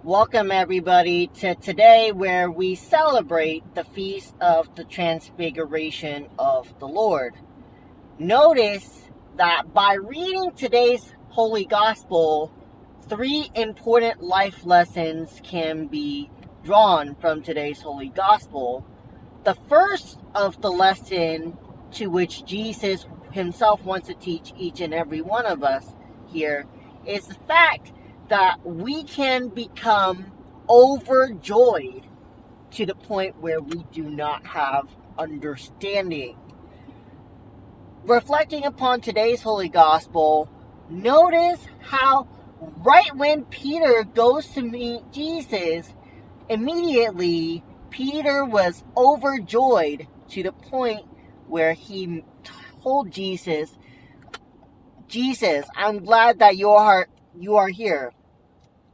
Welcome everybody to today where we celebrate the feast of the Transfiguration of the Lord. Notice that by reading today's Holy Gospel, three important life lessons can be drawn from today's Holy Gospel. The first of the lesson to which Jesus himself wants to teach each and every one of us here is the fact that we can become overjoyed to the point where we do not have understanding. Reflecting upon today's Holy Gospel, notice how right when Peter goes to meet Jesus, immediately Peter was overjoyed to the point where he told Jesus, I'm glad that you are here.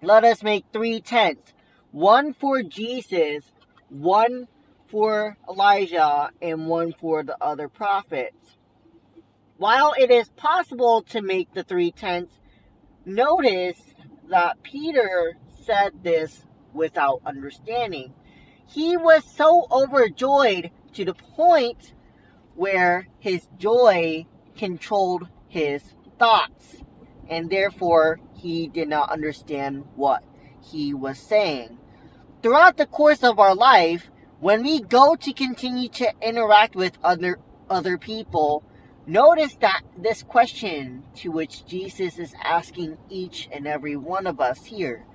Let us make 3 tents, one for Jesus, one for Elijah, and one for the other prophets. While it is possible to make the 3 tents, notice that Peter said this without understanding. He was so overjoyed to the point where his joy controlled his thoughts, and therefore he did not understand what he was saying. Throughout the course of our life, when we go to continue to interact with other people, notice that this question to which Jesus is asking each and every one of us here: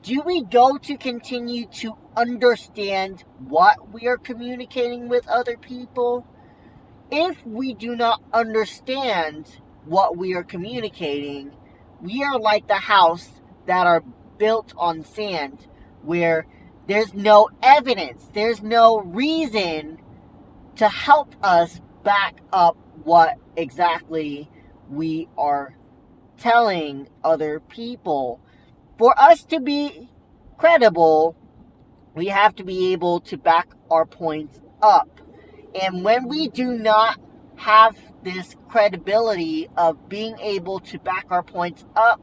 do we go to continue to understand what we are communicating with other people? If we do not understand what we are communicating, we are like the house that are built on sand, where there's no evidence, there's no reason to help us back up what exactly we are telling other people. For us to be credible, we have to be able to back our points up. And when we do not have this credibility of being able to back our points up,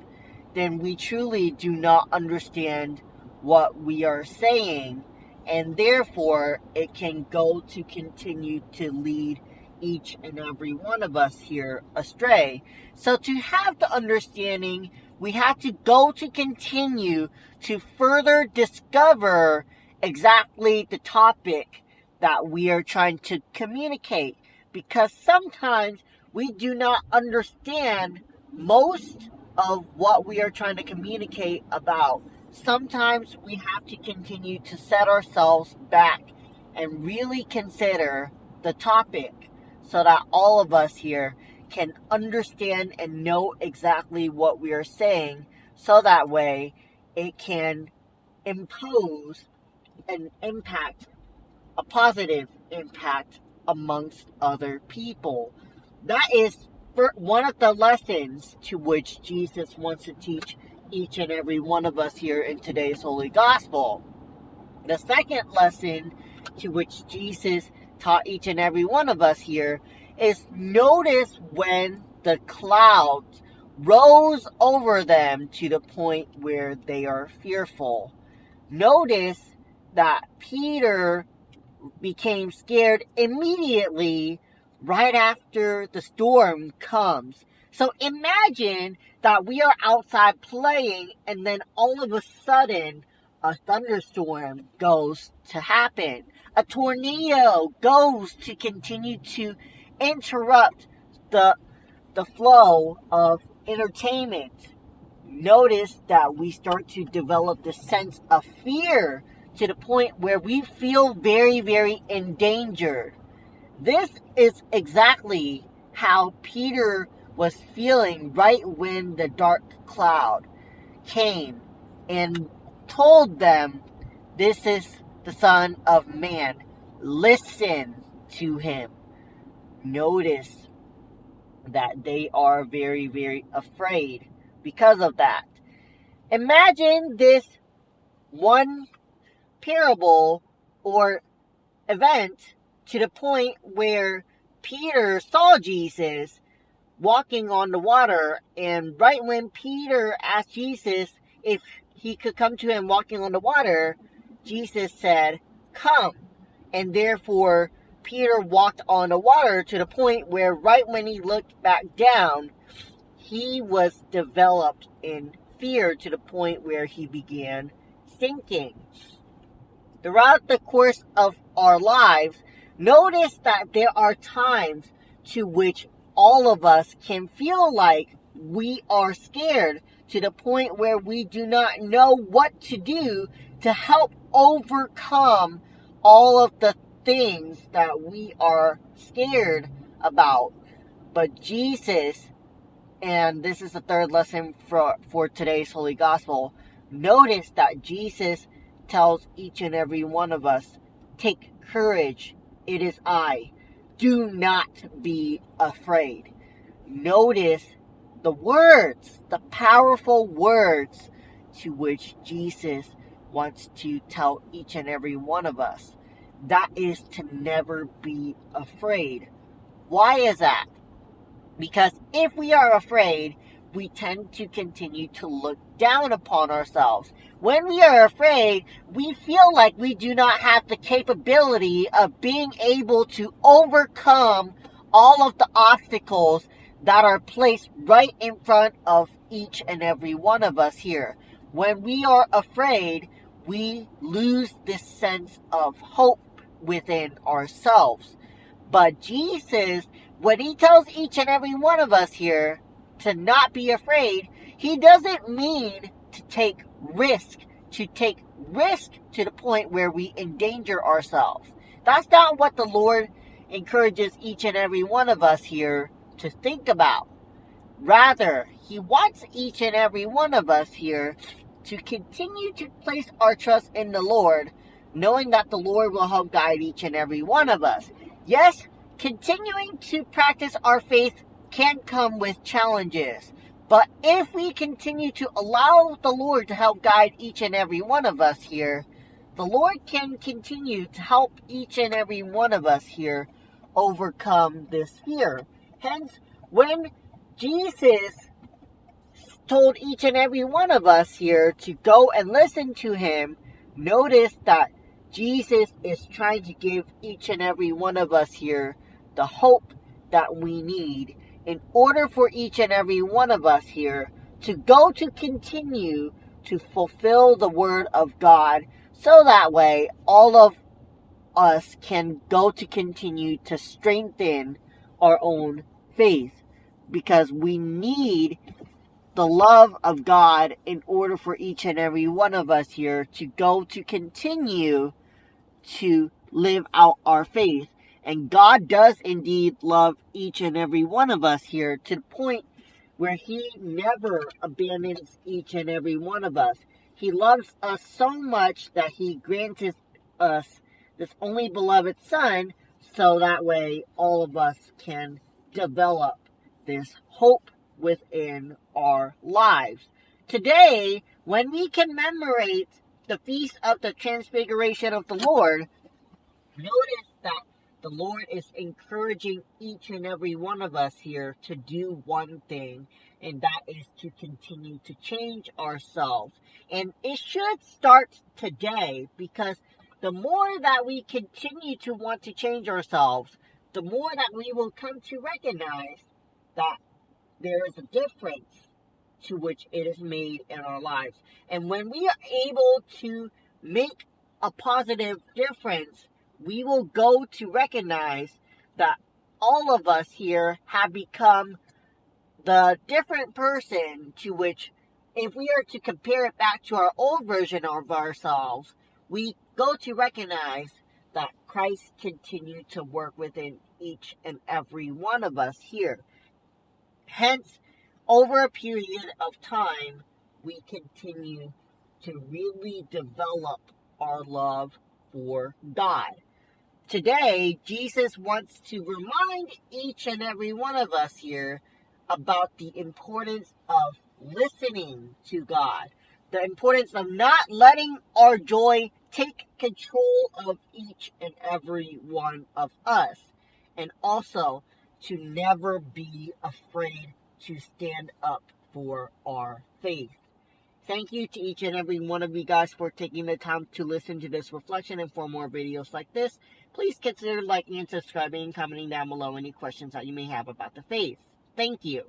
then we truly do not understand what we are saying. And therefore, it can go to continue to lead each and every one of us here astray. So to have the understanding, we have to go to continue to further discover exactly the topic that we are trying to communicate, because sometimes we do not understand most of what we are trying to communicate about. Sometimes we have to continue to set ourselves back and really consider the topic so that all of us here can understand and know exactly what we are saying, so that way it can impose an impact, a positive impact amongst other people. That is one of the lessons to which Jesus wants to teach each and every one of us here in today's Holy Gospel. The second lesson to which Jesus taught each and every one of us here is notice when the clouds rose over them to the point where they are fearful. Notice that Peter became scared immediately right after the storm comes. So imagine that we are outside playing, and then all of a sudden a thunderstorm goes to happen. A tornado goes to continue to interrupt the flow of entertainment. Notice that we start to develop this sense of fear to the point where we feel very, very endangered. This is exactly how Peter was feeling right when the dark cloud came and told them, "This is the Son of Man. Listen to him." Notice that they are very, very afraid because of that. Imagine this one parable or event to the point where Peter saw Jesus walking on the water, and right when Peter asked Jesus if he could come to him walking on the water, Jesus said, "Come." And therefore, Peter walked on the water to the point where right when he looked back down, he was developed in fear to the point where he began sinking. Throughout the course of our lives, notice that there are times to which all of us can feel like we are scared to the point where we do not know what to do to help overcome all of the things that we are scared about. But Jesus, and this is the third lesson for today's Holy Gospel, notice that Jesus tells each and every one of us, take courage, it is I. Do not be afraid. Notice the words, the powerful words to which Jesus wants to tell each and every one of us. That is to never be afraid. Why is that? Because if we are afraid, we tend to continue to look down upon ourselves. When we are afraid, we feel like we do not have the capability of being able to overcome all of the obstacles that are placed right in front of each and every one of us here. When we are afraid, we lose this sense of hope within ourselves. But Jesus, when he tells each and every one of us here to not be afraid, he doesn't mean to take risk to the point where we endanger ourselves. That's not what the Lord encourages each and every one of us here to think about. Rather, he wants each and every one of us here to continue to place our trust in the Lord, knowing that the Lord will help guide each and every one of us. Yes, continuing to practice our faith can come with challenges. But if we continue to allow the Lord to help guide each and every one of us here, the Lord can continue to help each and every one of us here overcome this fear. Hence, when Jesus told each and every one of us here to go and listen to him, notice that Jesus is trying to give each and every one of us here the hope that we need in order for each and every one of us here to go to continue to fulfill the word of God, so that way all of us can go to continue to strengthen our own faith, because we need the love of God in order for each and every one of us here to go to continue to live out our faith. And God does indeed love each and every one of us here to the point where he never abandons each and every one of us. He loves us so much that he granted us this only beloved Son, so that way all of us can develop this hope within our lives. Today, when we commemorate the feast of the Transfiguration of the Lord, notice that the Lord is encouraging each and every one of us here to do one thing, and that is to continue to change ourselves. And it should start today, because the more that we continue to want to change ourselves, the more that we will come to recognize that there is a difference to which it is made in our lives. And when we are able to make a positive difference, we will go to recognize that all of us here have become the different person to which, if we are to compare it back to our old version of ourselves, we go to recognize that Christ continued to work within each and every one of us here. Hence, over a period of time, we continue to really develop our love for God. Today, Jesus wants to remind each and every one of us here about the importance of listening to God, the importance of not letting our joy take control of each and every one of us, and also to never be afraid to stand up for our faith. Thank you to each and every one of you guys for taking the time to listen to this reflection, and for more videos like this, please consider liking and subscribing and commenting down below any questions that you may have about the faith. Thank you.